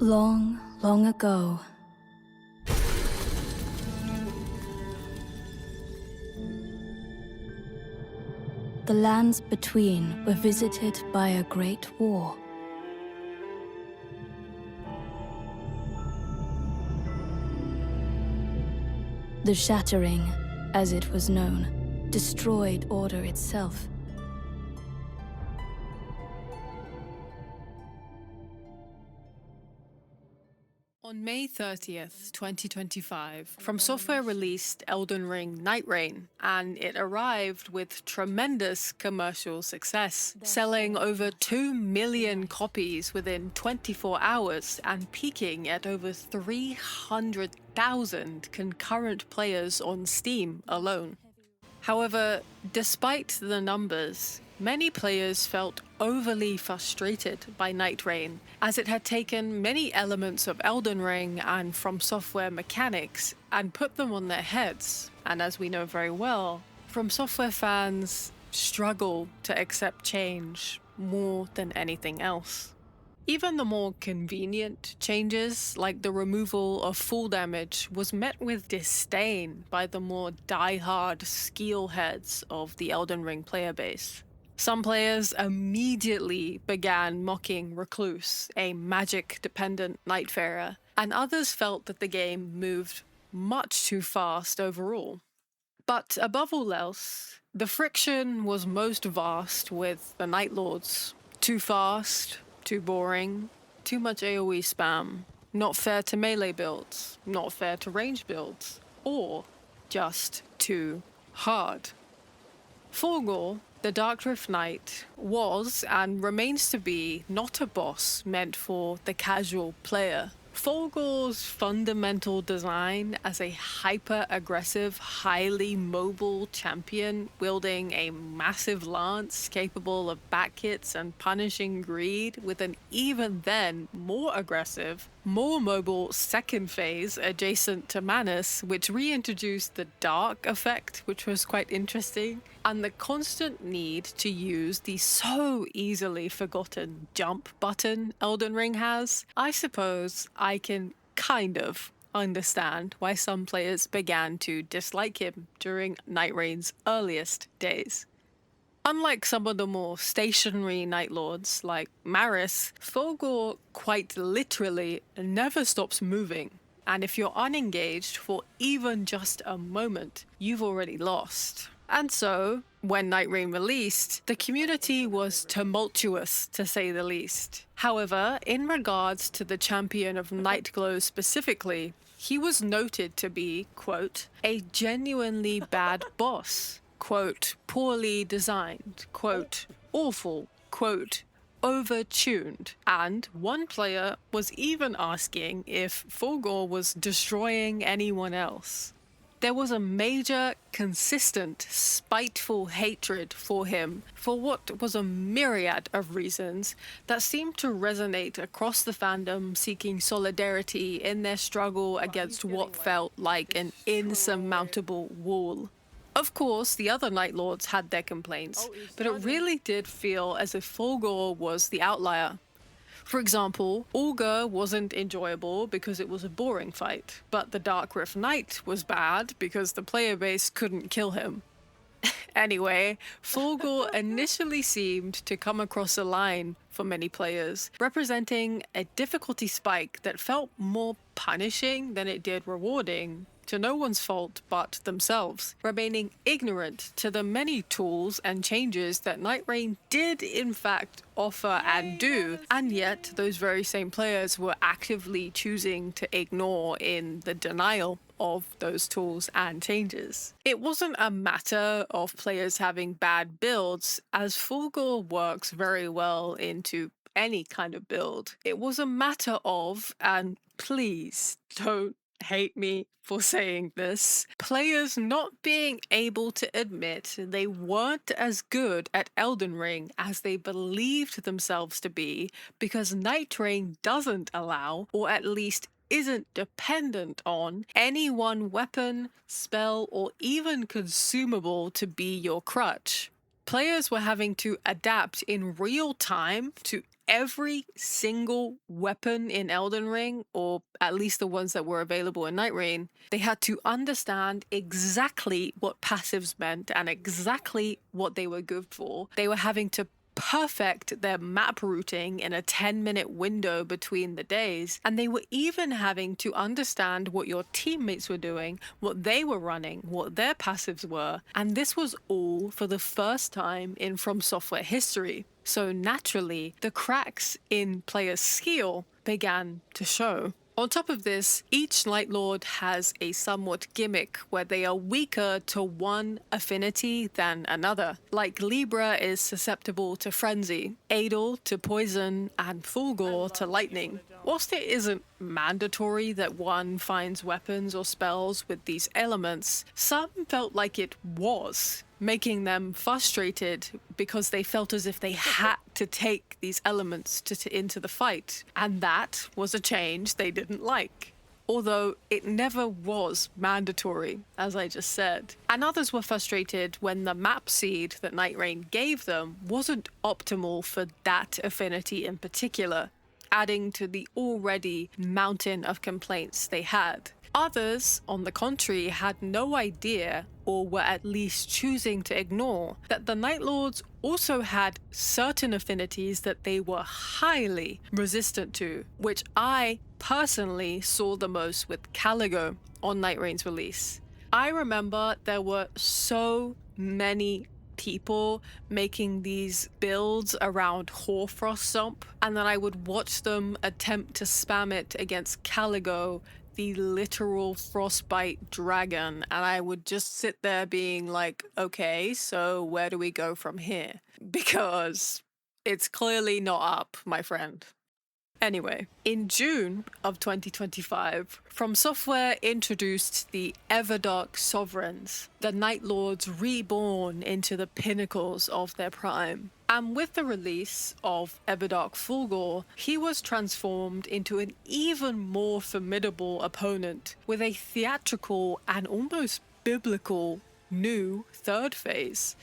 Long, long ago, the lands between were visited by a great war. The Shattering, as it was known, destroyed order itself. On May 30th, 2025, From Software released Elden Ring Night Reign, and it arrived with tremendous commercial success, selling over 2 million copies within 24 hours and peaking at over 300,000 concurrent players on Steam alone. However, despite the numbers, many players felt overly frustrated by Night Reign, as it had taken many elements of Elden Ring and From Software mechanics and put them on their heads. And as we know very well, From Software fans struggle to accept change more than anything else. Even the more convenient changes, like the removal of full damage, was met with disdain by the more die-hard steelheads of the Elden Ring player base. Some players immediately began mocking Recluse, a magic-dependent Nightfarer, and others felt that the game moved much too fast overall. But above all else, the friction was most vast with the Night Lords. Too fast, too boring, too much AoE spam, not fair to melee builds, not fair to range builds, or just too hard. Fulghor, the Darkrift Knight, was and remains to be not a boss meant for the casual player. Fulghor's fundamental design as a hyper-aggressive, highly mobile champion wielding a massive lance capable of back hits and punishing greed with an even then more aggressive, more mobile second phase adjacent to Manus, which reintroduced the dark effect, which was quite interesting, and the constant need to use the so easily forgotten jump button Elden Ring has. I suppose I can kind of understand why some players began to dislike him during Night Reign's earliest days. Unlike some of the more stationary Night Lords like Maris, Fulghor quite literally never stops moving, and if you're unengaged for even just a moment, you've already lost. And so, when Night Reign released, the community was tumultuous, to say the least. However, in regards to the champion of Nightglow specifically, he was noted to be, quote, a genuinely bad boss, quote, poorly designed, quote, awful, quote, overtuned, and one player was even asking if Fulghor was destroying anyone else. There was a major, consistent, spiteful hatred for him for what was a myriad of reasons that seemed to resonate across the fandom, seeking solidarity in their struggle against what felt like an insurmountable wall. Of course, the other Night Lords had their complaints, but it really did feel as if Fulghor was the outlier. For example, Fulghor wasn't enjoyable because it was a boring fight, but the Darkrift Knight was bad because the player base couldn't kill him. Anyway, Fulghor initially seemed to come across a line for many players, representing a difficulty spike that felt more punishing than it did rewarding, to no one's fault but themselves, remaining ignorant to the many tools and changes that Night Reign did in fact offer and do, and yet those very same players were actively choosing to ignore in the denial of those tools and changes. It wasn't a matter of players having bad builds, as Fulghor works very well into any kind of build. It was a matter of, and please don't hate me for saying this, players not being able to admit they weren't as good at Elden Ring as they believed themselves to be, because Night Reign doesn't allow, or at least isn't dependent on, any one weapon, spell, or even consumable to be your crutch. Players were having to adapt in real time to every single weapon in Elden Ring, or at least the ones that were available in Night Rain. They had to understand exactly what passives meant and exactly what they were good for. They were having to perfect their map routing in a 10-minute window between the days, and they were even having to understand what your teammates were doing, what they were running, what their passives were, and this was all for the first time in From Software history. So naturally, the cracks in players' skill began to show. On top of this, each Night Lord has a somewhat gimmick where they are weaker to one affinity than another. Like Libra is susceptible to Frenzy, Adel to Poison, and Fulghor to Lightning. Whilst it isn't mandatory that one finds weapons or spells with these elements, some felt like it was, making them frustrated because they felt as if they had to take these elements into the fight. And that was a change they didn't like. Although it never was mandatory, as I just said. And others were frustrated when the map seed that Night Rain gave them wasn't optimal for that affinity in particular, adding to the already mountain of complaints they had. Others, on the contrary, had no idea, or were at least choosing to ignore, that the Night Lords also had certain affinities that they were highly resistant to, which I personally saw the most with Caligo on Night Rain's release. I remember there were so many people making these builds around Hoarfrost Sump, and then I would watch them attempt to spam it against Caligo, the literal frostbite dragon, and I would just sit there being like, okay, so where do we go from here? Because it's clearly not up, my friend. Anyway, in June of 2025, From Software introduced the Everdark Sovereigns, the Night Lords reborn into the pinnacles of their prime. And with the release of Everdark Fulghor, he was transformed into an even more formidable opponent with a theatrical and almost biblical new third phase.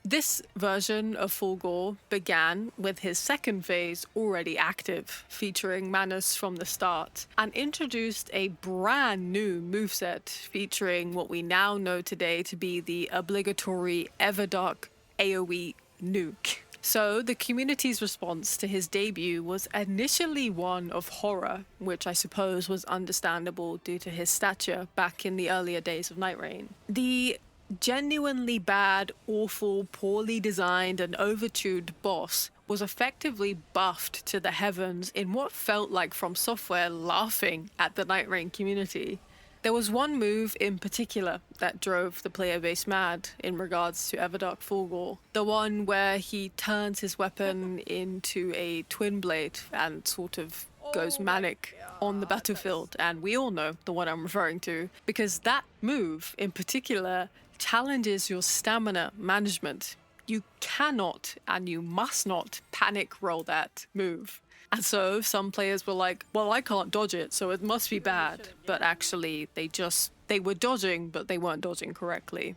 This version of Fulghor began with his second phase already active, featuring Manus from the start, and introduced a brand new moveset featuring what we now know today to be the obligatory Everdark AoE nuke. So the community's response to his debut was initially one of horror, which I suppose was understandable due to his stature back in the earlier days of Night Rain. The genuinely bad, awful, poorly designed and overtuned boss was effectively buffed to the heavens in what felt like From Software laughing at the Night Rain community. There was one move in particular that drove the player base mad in regards to Everdark Fulghor. The one where he turns his weapon into a twin blade and sort of goes manic on the battlefield, and we all know the one I'm referring to, because that move in particular challenges your stamina management. You cannot and you must not panic roll that move. And so some players were like, well, I can't dodge it, so it must be bad. But actually, they were dodging, but they weren't dodging correctly.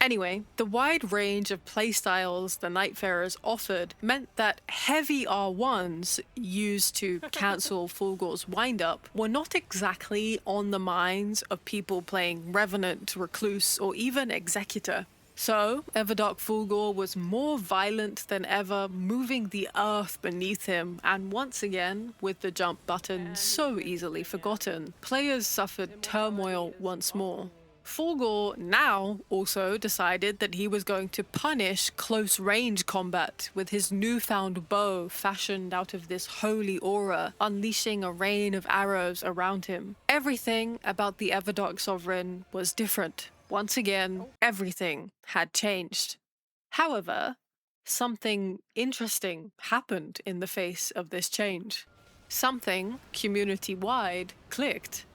Anyway, the wide range of playstyles the Nightfarers offered meant that heavy R1s used to cancel Fulghor's wind-up were not exactly on the minds of people playing Revenant, Recluse, or even Executor. So, Everdark Fulghor was more violent than ever, moving the earth beneath him, and once again, with the jump button so easily forgotten, players suffered turmoil once more. Fulghor now also decided that he was going to punish close-range combat with his newfound bow fashioned out of this holy aura, unleashing a rain of arrows around him. Everything about the Everdark Sovereign was different. Once again, everything had changed. However, something interesting happened in the face of this change. Something, community-wide, clicked.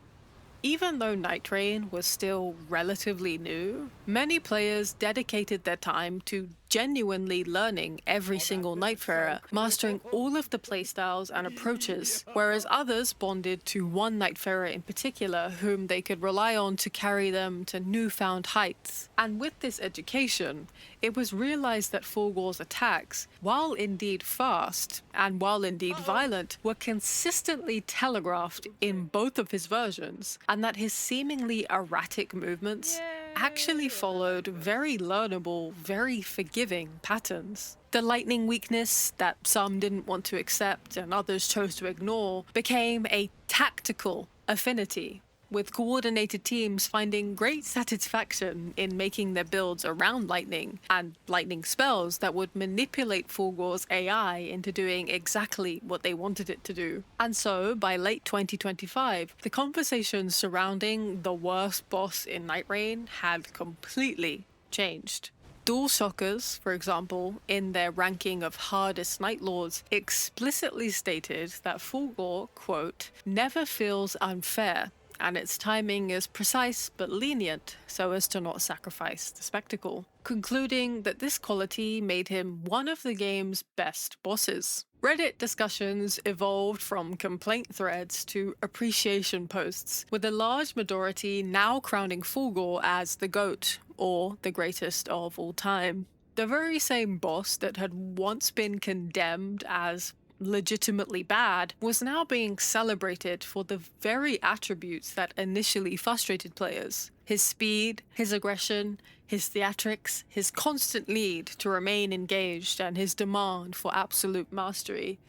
Even though Night Rain was still relatively new, many players dedicated their time to genuinely learning every single Nightfarer, mastering all of the playstyles and approaches, whereas others bonded to one Nightfarer in particular whom they could rely on to carry them to newfound heights. And with this education, it was realized that fulghor's attacks, while indeed fast and while indeed violent, were consistently telegraphed in both of his versions, and that his seemingly erratic movements actually followed very learnable, very forgiving patterns. The lightning weakness that some didn't want to accept and others chose to ignore became a tactical affinity, with coordinated teams finding great satisfaction in making their builds around lightning and lightning spells that would manipulate fulghor's AI into doing exactly what they wanted it to do. And so, by late 2025, the conversation surrounding the worst boss in Night Rain had completely changed. DualShockers, for example, in their ranking of hardest Night Lords, explicitly stated that fulghor, quote, never feels unfair, and its timing is precise but lenient so as to not sacrifice the spectacle, concluding that this quality made him one of the game's best bosses. Reddit discussions evolved from complaint threads to appreciation posts, with a large majority now crowning fulghor as the GOAT, or the greatest of all time. The very same boss that had once been condemned as legitimately bad was now being celebrated for the very attributes that initially frustrated players. His speed, his aggression, his theatrics, his constant need to remain engaged, and his demand for absolute mastery.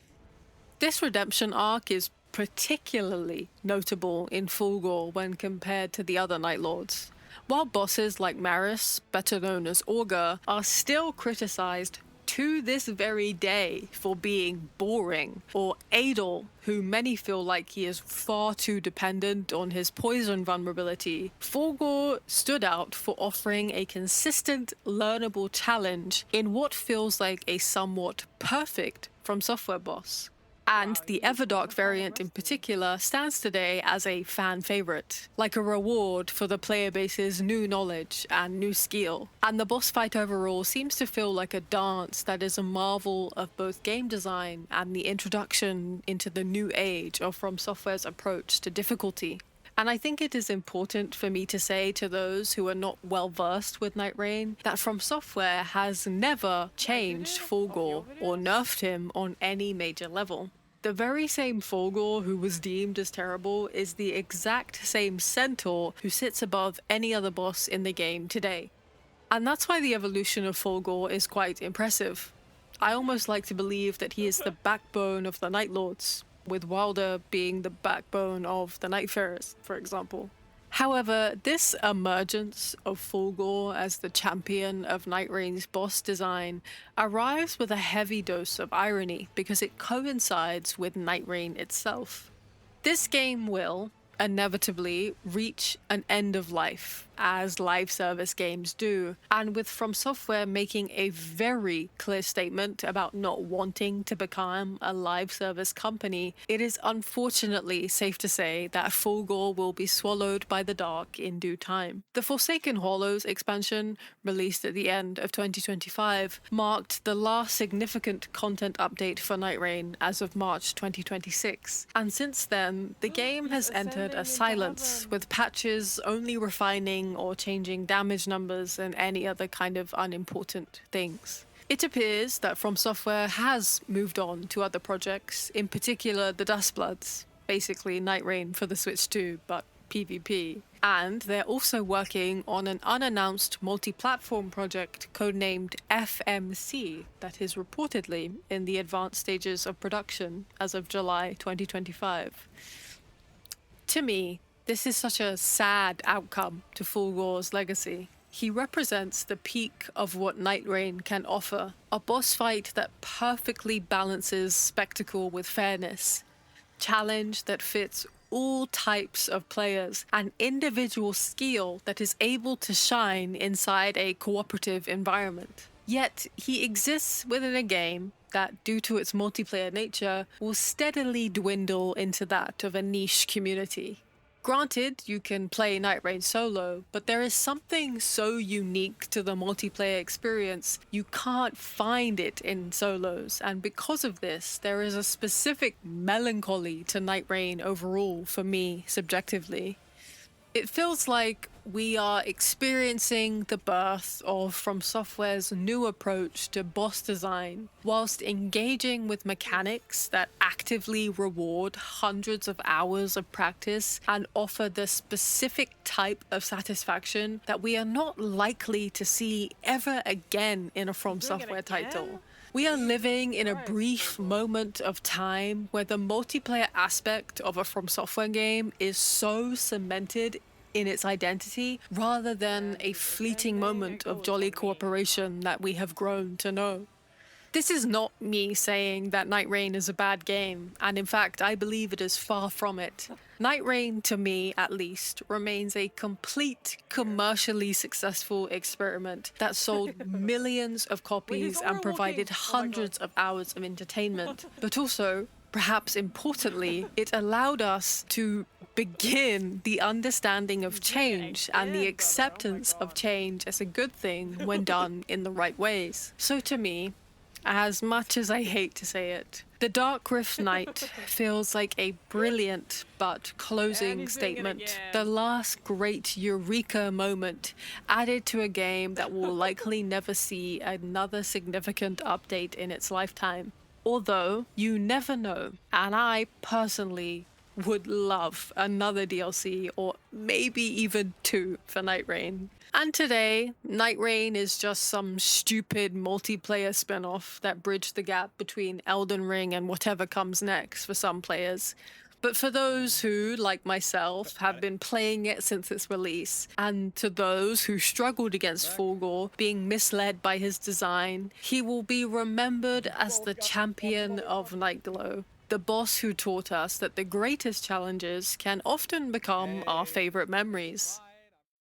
This redemption arc is particularly notable in fulghor when compared to the other Night Lords. While bosses like Maris, better known as Augur, are still criticized to this very day for being boring, or Adol, who many feel like he is far too dependent on his poison vulnerability, fulghor stood out for offering a consistent, learnable challenge in what feels like a somewhat perfect From Software boss. And the Everdark variant in particular stands today as a fan favorite, like a reward for the player base's new knowledge and new skill. And the boss fight overall seems to feel like a dance that is a marvel of both game design and the introduction into the new age of From Software's approach to difficulty. And I think it is important for me to say to those who are not well versed with Night Rain that From Software has never changed fulghor or nerfed him on any major level. The very same fulghor who was deemed as terrible is the exact same centaur who sits above any other boss in the game today. And that's why the evolution of fulghor is quite impressive. I almost like to believe that he is the backbone of the Night Lords, with Wilder being the backbone of the Nightfarers, for example. However, this emergence of fulghor as the champion of Night Rain's boss design arrives with a heavy dose of irony because it coincides with Night Rain itself. This game will, inevitably, reach an end of life, as live service games do, and with From Software making a very clear statement about not wanting to become a live service company, it is unfortunately safe to say that fulghor will be swallowed by the dark in due time. The Forsaken Hollows expansion, released at the end of 2025, marked the last significant content update for Night Rain as of March 2026, and since then, the game has entered a silence, with patches only refining or changing damage numbers and any other kind of unimportant things. It appears that From Software has moved on to other projects, in particular the Dustbloods, basically Night Rain for the Switch 2, but PvP. And they're also working on an unannounced multi-platform project codenamed FMC that is reportedly in the advanced stages of production as of July 2025. To me, this is such a sad outcome to fulghor's legacy. He represents the peak of what Night Rain can offer, a boss fight that perfectly balances spectacle with fairness, challenge that fits all types of players, and individual skill that is able to shine inside a cooperative environment. Yet, he exists within a game that, due to its multiplayer nature, will steadily dwindle into that of a niche community. Granted, you can play Night Rain solo, but there is something so unique to the multiplayer experience, you can't find it in solos, and because of this, there is a specific melancholy to Night Rain overall for me, subjectively. It feels like we are experiencing the birth of From Software's new approach to boss design, whilst engaging with mechanics that actively reward hundreds of hours of practice and offer the specific type of satisfaction that we are not likely to see ever again in a From Software title. We are living in a brief moment of time where the multiplayer aspect of a From Software game is so cemented in its identity rather than a fleeting moment of jolly cooperation that we have grown to know. This is not me saying that Night Rain is a bad game, and in fact, I believe it is far from it. Night Rain, to me at least, remains a complete commercially successful experiment that sold millions of copies and provided hundreds of hours of entertainment. But also, perhaps importantly, it allowed us to begin the understanding of change and the acceptance of change as a good thing when done in the right ways. So to me, as much as I hate to say it, the Dark Rift Night feels like a brilliant but closing statement. The last great eureka moment added to a game that will likely never see another significant update in its lifetime. Although, you never know, and I personally would love another DLC or maybe even two for Night Rain. And today, Night Rain is just some stupid multiplayer spin-off that bridged the gap between Elden Ring and whatever comes next for some players. But for those who, like myself, have been playing it since its release, and to those who struggled against fulghor, being misled by his design, he will be remembered as the champion of Nightglow, the boss who taught us that the greatest challenges can often become our favorite memories.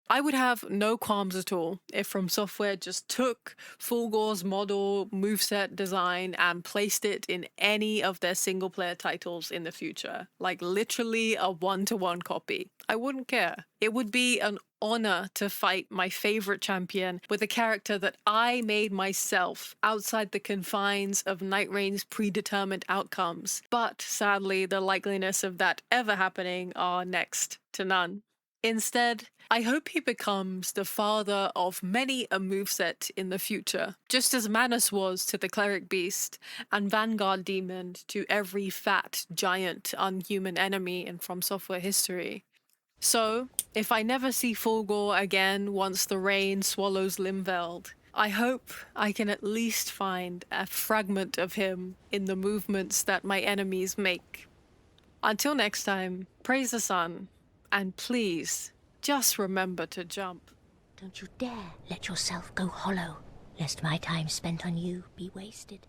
I would have no qualms at all if From Software just took fulghor's model, moveset design and placed it in any of their single-player titles in the future. Like literally a one-to-one copy. I wouldn't care. It would be an honor to fight my favorite champion with a character that I made myself outside the confines of Night Rain's predetermined outcomes. But sadly, the likeliness of that ever happening are next to none. Instead, I hope he becomes the father of many a moveset in the future, just as Manus was to the Cleric Beast, and Vanguard Demon to every fat, giant, unhuman enemy in From Software history. So, if I never see fulghor again once the rain swallows Limveld, I hope I can at least find a fragment of him in the movements that my enemies make. Until next time, praise the sun. And please, just remember to jump. Don't you dare let yourself go hollow, lest my time spent on you be wasted.